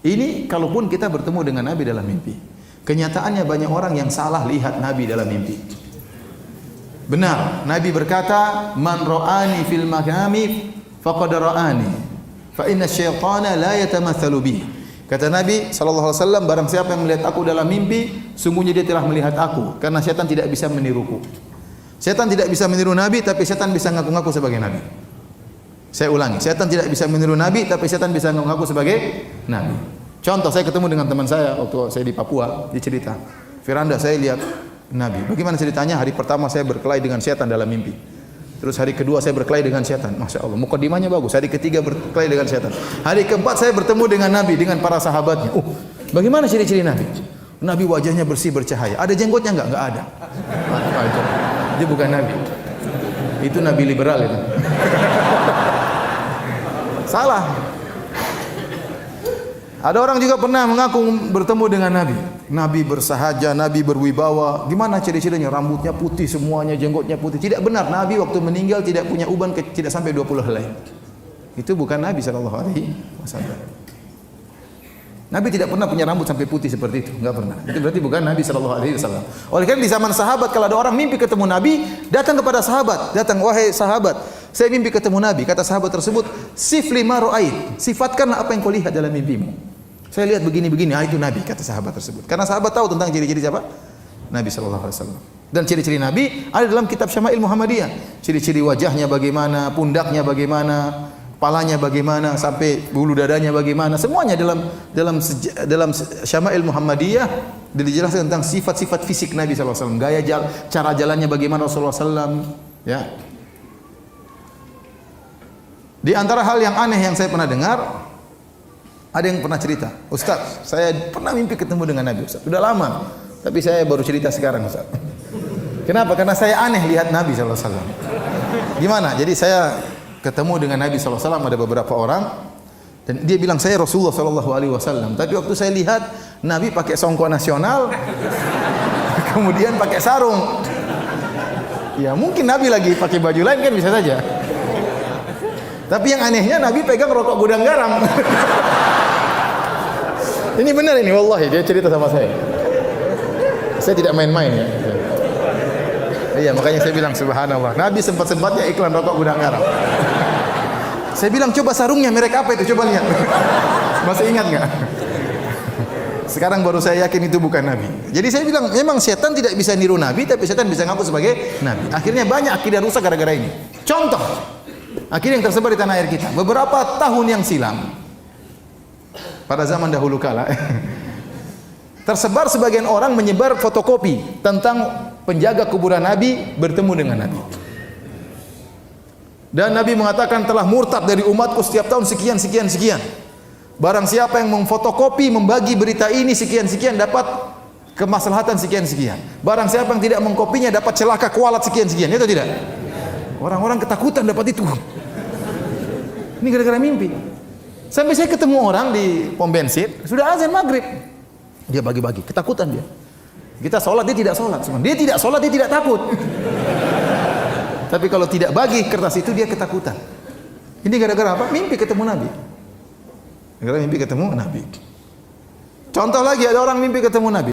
Ini kalaupun kita bertemu dengan Nabi dalam mimpi. Kenyataannya banyak orang yang salah lihat Nabi dalam mimpi. Benar, Nabi berkata, "Man ra'ani fil manami faqad ra'ani, fa inna syaitana la yatamatsalu bi." Kata Nabi sallallahu alaihi wasallam, barang siapa yang melihat aku dalam mimpi, sungguhnya dia telah melihat aku, karena syaitan tidak bisa meniruku. Syaitan tidak bisa meniru Nabi, tapi syaitan bisa ngaku-ngaku sebagai Nabi. Saya ulangi, syaitan tidak bisa meniru Nabi, tapi syaitan bisa ngaku-ngaku sebagai Nabi. Contoh, saya ketemu dengan teman saya waktu saya di Papua, dia cerita, "Firanda, saya lihat Nabi." Bagaimana ceritanya? Hari pertama saya berkelahi dengan syaitan dalam mimpi. Terus hari kedua saya berkelahi dengan syaitan. Masya Allah, mukadimahnya bagus. Hari ketiga berkelahi dengan syaitan. Hari keempat saya bertemu dengan Nabi, dengan para sahabatnya. Bagaimana ciri-ciri Nabi? Nabi wajahnya bersih bercahaya. Ada jenggotnya enggak? Enggak ada. Dia bukan Nabi. Itu Nabi liberal itu. Salah. Ada orang juga pernah mengaku bertemu dengan Nabi. Nabi bersahaja, Nabi berwibawa. Gimana ciri-cirinya? Rambutnya putih semuanya, jenggotnya putih. Tidak benar. Nabi waktu meninggal tidak punya uban, tidak sampai 20 helai. Itu bukan Nabi sallallahu alaihi wasallam. Nabi tidak pernah punya rambut sampai putih seperti itu, enggak pernah. Itu berarti bukan Nabi sallallahu alaihi wasallam. Oleh karena di zaman sahabat, kalau ada orang mimpi ketemu Nabi, datang kepada sahabat, datang, "Wahai sahabat, saya mimpi ketemu Nabi." Kata sahabat tersebut, "Sifli ma ra'ait." Sifatkanlah apa yang kau lihat dalam mimpimu. "Saya lihat begini-begini." Itu Nabi, kata sahabat tersebut. Karena sahabat tahu tentang ciri-ciri siapa? Nabi sallallahu alaihi wasallam. Dan ciri-ciri Nabi ada dalam kitab Syama'il Muhammadiyah. Ciri-ciri wajahnya bagaimana, pundaknya bagaimana, kepalanya bagaimana, sampai bulu dadanya bagaimana, semuanya dalam Syama'il Muhammadiyah dijelaskan tentang sifat-sifat fisik Nabi sallallahu alaihi wasallam, gaya cara jalannya bagaimana Rasulullah sallallahu, ya. Di antara hal yang aneh yang saya pernah dengar, ada yang pernah cerita, "Ustaz, saya pernah mimpi ketemu dengan Nabi, Ustaz. Sudah lama, tapi saya baru cerita sekarang, Ustaz." Kenapa? Karena saya aneh lihat Nabi sallallahu alaihi wasallam. Gimana? Jadi saya ketemu dengan Nabi sallallahu alaihi wasallam, ada beberapa orang, dan dia bilang, "Saya Rasulullah sallallahu alaihi wasallam." Tapi waktu saya lihat Nabi pakai songkok nasional, kemudian pakai sarung. Ya mungkin Nabi lagi pakai baju lain kan, bisa saja. Tapi yang anehnya Nabi pegang rokok gudang garam. Ini benar ini, wallahi, dia cerita sama saya. Saya tidak main-main ya. Iya, makanya saya bilang subhanallah. Nabi sempat-sempatnya iklan rokok gudang garam. Saya bilang, "Coba sarungnya merek apa itu? Coba lihat." Masih ingat nggak? Sekarang baru saya yakin itu bukan Nabi. Jadi saya bilang, memang setan tidak bisa niru Nabi, tapi setan bisa ngaku sebagai Nabi. Akhirnya banyak akidah rusak gara-gara ini. Contoh, akidah yang tersebar di tanah air kita. Beberapa tahun yang silam, pada zaman dahulu kala, tersebar sebagian orang menyebar fotokopi tentang penjaga kuburan Nabi bertemu dengan Nabi. Dan Nabi mengatakan telah murtad dari umatku setiap tahun sekian sekian sekian. Barang siapa yang memfotokopi, membagi berita ini sekian sekian dapat kemaslahatan sekian sekian. Barang siapa yang tidak mengkopinya dapat celaka kualat sekian sekian. Itu tidak? Orang-orang ketakutan dapat itu. Ini gara-gara mimpi. Sampai saya ketemu orang di pom bensin, sudah azan maghrib. Dia bagi-bagi, ketakutan dia. Kita sholat, dia tidak sholat. Dia tidak sholat, dia tidak takut. Tapi kalau tidak bagi kertas itu, dia ketakutan. Ini gara-gara apa? Mimpi ketemu Nabi. Gara-gara mimpi ketemu Nabi. Contoh lagi, ada orang mimpi ketemu Nabi.